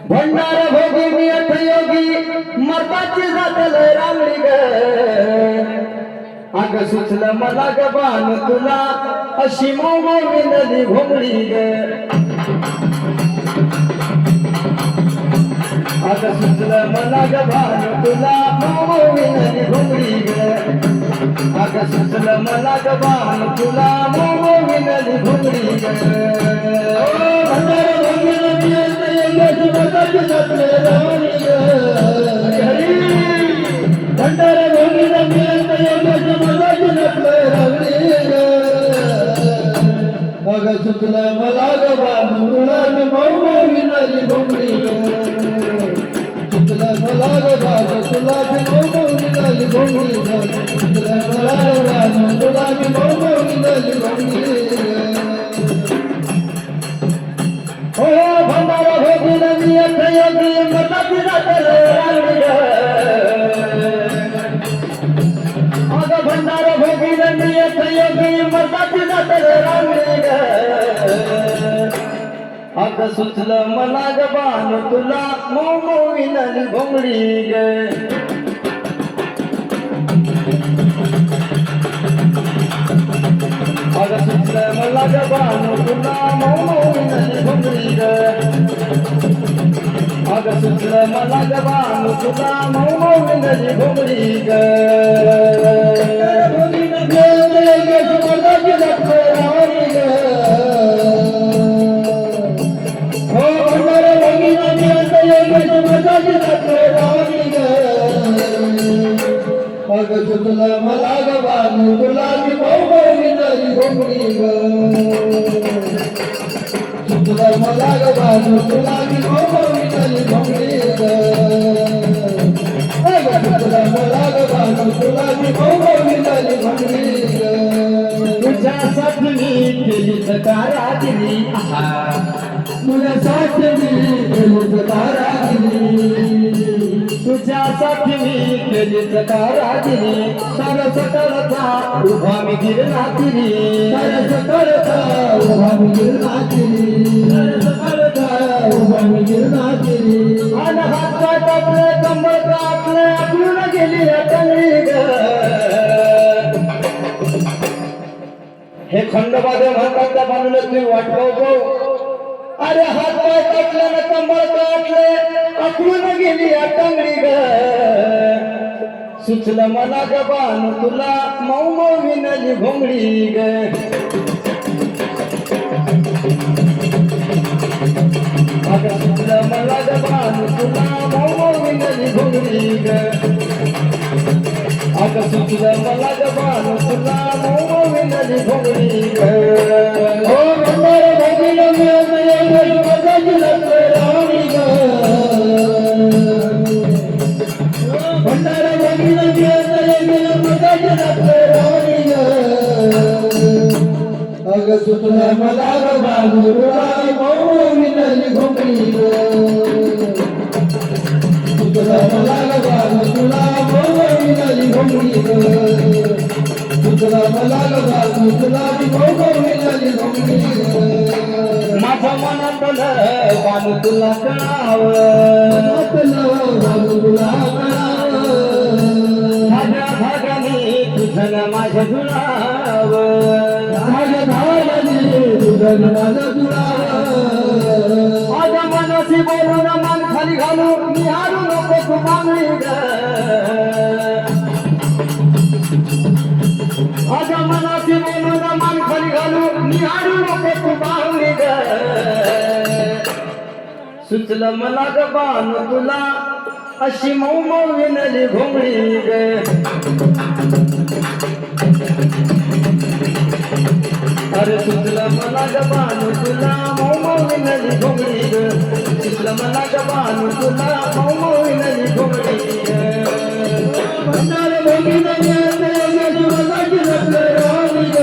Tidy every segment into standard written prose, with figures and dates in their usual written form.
भंडार भोगी नियत योगी मताची जातल रामडी ग अग सुचलं मला ग बाण तुला अशी मोमो विनली घोंगडी ग अग सुचलं मला ग बाण तुला मोमो विनली घोंगडी ग अग सुचलं मला ग बाण तुला मोमो विनली घोंगडी ग भंडार भोगी नियत योगी मताची जातल रामडी ग भंडार भोगी नियत योगी मताची जातल रामडी ग अग सुचलं मला ग बाण तुला मोमो विनली घोंगडी ग मला ग बाण तुला मोमो विनली घोंगडी ग मला ग बाण तुला मोमो विनली घोंगडी हो भंडार भोगी नियत योगी मताची जातल रामडी ग अग भंडार भोगी नियत योगी मताची जातल रामडी ग अग सुचलं मला ग बाण तुला मोमो विनली घोंगडी ग अग सुचलं मला ग बाण तुला मोमो विनली घोंगडी ग अग सुचलं मला ग बाण तुला मोमो विनली घोंगडी ग अग सुचलं मला ग बाण तुला मोमो विनली घोंगडी ग सुचलं मला ग बाण तुला मोमो विनली घोंगडी ग अग सुचलं मला ग बाण तुला मोमो विनली घोंगडी ग तुझ्यासाठी मी केलीच कारागिरी तुझ्यासाठी मी केलीच कारागिरी तुझ्यासाठी मी केलीच कारागिरी सरस करता उभा मी गिरनाथिरी सरस करता उभा मी गिरनाथिरी सरस करता उभा मी गिरनाथिरी अन हात टाकले कंबर टाकले आपलून गेली अटली ग हे खंडोबादेव म्हणतात त्या बाजूला तुम्ही वाट पाहू अरे हात पाय काटले ना कंबर काटले अकडून गेली अटंगडी ग सुचलं मला ग बाण तुला मोमो विनली घोंगडी ग अग सुचलं मला ग बाण तुला मोमो विनली घोंगडी ग अग सुचलं मला ग बाण तुला मोमो विनली घोंगडी ग हो भंडार भोगी नियत योगी मताची जातल रामडी ग भंडार भोगी नियत योगी मताची जातल रामडी ग अग सुचलं मला ग बाण तुला मोमो विनली घोंगडी ग सुचलं मला ग बाण तुला मोमो विनली घोंगडी ग सुचलं मला ग बाण तुला मोमो विनली घोंगडी ग माझ्या मनातलं बाण तुला कळावं बाण तुला कळावं माझ्या भागाने तुझं माझ्या जुळावं माझ्या भागाने तुझं माझं जुळावं माझ्या मनाशी बोलून मान खाली घालून मी हारू नको तू मागणी ग माझ्या मनाशी बोलून मान खाली घालून मी हारू नको तू मागणी ग सुचलं मला ग बाण तुला अशी मोमो विनली घोंगडी ग अरे सुचलं मला ग बाण तुला मोमो विनली घोंगडी ग सुचलं मला ग बाण तुला मोमो विनली घोंगडी ग भंडार भोगी नियत योगी मताची जातल रामडी ग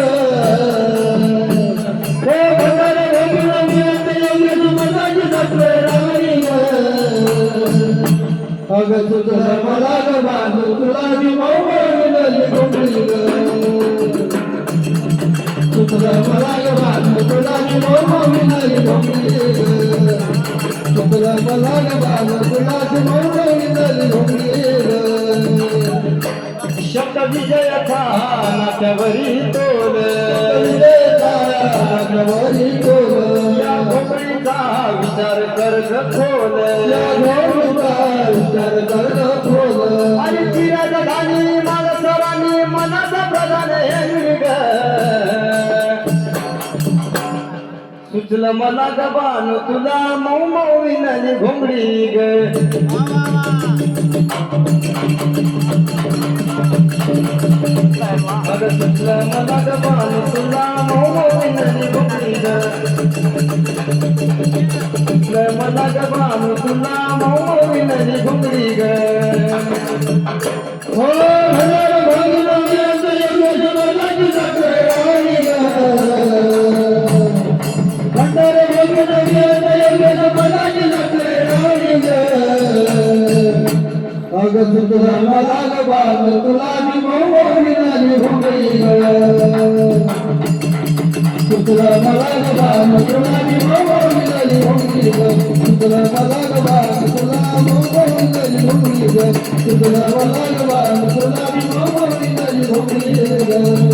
हे भंडार भोगी नियत योगी मताची जातल रामडी ग अग सुचलं मला ग बाण तुला मोमो विनली घोंगडी ग सुचलं मला ग बाण तुला सुचला मला बाल तुलाच मोहविलली घोंगडी शब्द विजयाचा नाट्यावरी तोल नाट्यावरी तोल या घोंगडीचा विचार कर ग खोल या घोंगडीचा विचार कर खोल आणि ती राजधानी मानसरानी मनाचा प्रधान हे ग सुचलं मला गबान तुला मऊ मऊ विनली घोंगडी ग अग सुचलं मला गबान तुला मऊ मऊ विनली घोंगडी ग सुचलं मला गबान तुला मऊ मऊ विनली घोंगडी ग हो हजार भागीरथी यज्ञ समाजाची साखरेवाणी भंडारे भागीरथी यज्ञ समाजाची साखरेवाणी अग सुतला मला बाल तुला मी मोहविलली घोंगडी सुतला मला बाल तुला मी मोहविलली घोंगडी सुतला मला बाल तुला मोहविलली घोंगडी सुतला मला बाल तुला मी मोहविलली घोंगडी